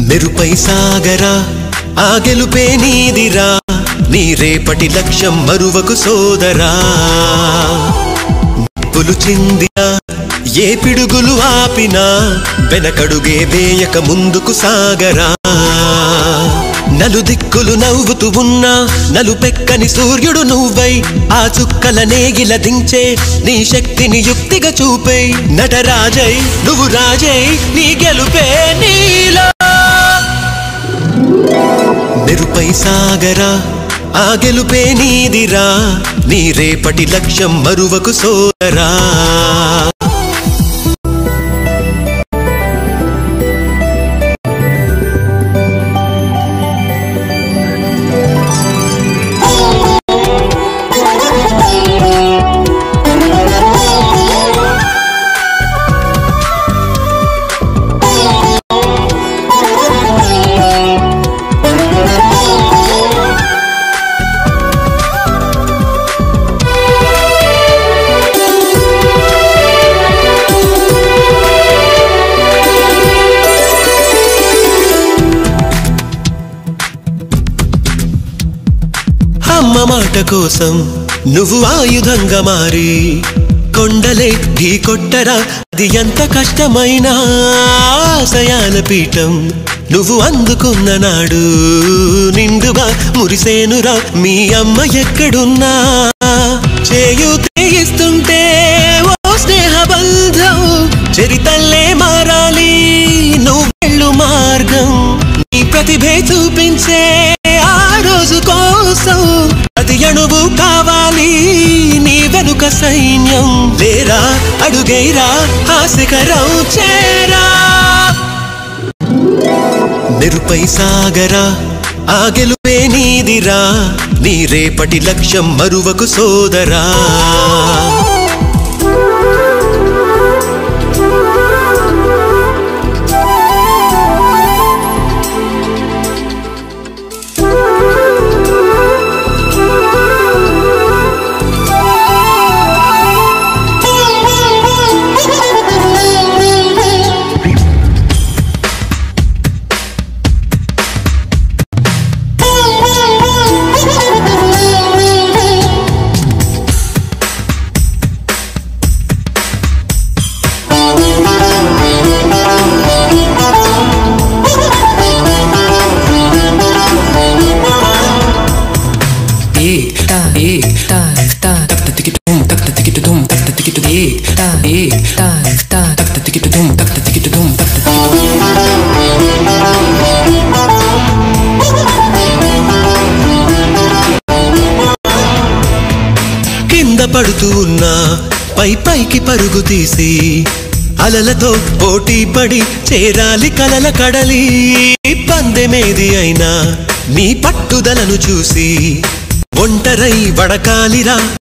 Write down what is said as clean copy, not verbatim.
మెరుపై సాగరా ఆ గెలుపే నీదిరా నీ రేపటి లక్ష్యం మరువకు సోదరా నిప్పులు చిందినా ఏ పిడుగులు ఆపినా వెనకడుగే వేయక ముందుకు సాగరా నలుదిక్కులు నవ్వుతూ ఉన్నా నలుపెక్కని సూర్యుడు నువ్వై ఆ చుక్కల నేగిల దించే నీ శక్తిని యుక్తిగా చూపై నటరాజై నువ్వు రాజై నీ గెలుపే నీలో మెరుపై సాగరా ఆ గెలుపే నీదిరా నీ రేపటి లక్ష్యం మరువకు సోదరా అమ్మ మాట కోసం నువ్వు ఆయుధంగా మారి కొండలే ఢీ కొట్టరా అది ఎంత కష్టమైనా ఆశయాల పీఠం నువ్వు అందుకున్న నాడు నిండుగా మురిసేనురా మీ అమ్మ ఎక్కడున్నా చేయూతే ఇస్తుంటే ఓ స్నేహ బంధం చరితల్లే మారాలి నువ్వెళ్ళు మార్గం నీ ప్రతిభే చూపించే ఆ రోజు కోసం అది అణువు కావాలి నీ వెనుక సైన్యం లేరా అడుగైరా హాస్యకరం చేరా మెరుపై సాగరా ఆ గెలుపే నీదిరా నీ రేపటి లక్ష్యం మరువకు సోదరా కింద పడుతూ ఉన్నా పై పైకి పరుగు తీసి అలలతో పోటీ పడి చేరాలి కలల కడలి పందెమేది అయినా నీ పట్టుదలను చూసి ఒంటరై వడకాలిరా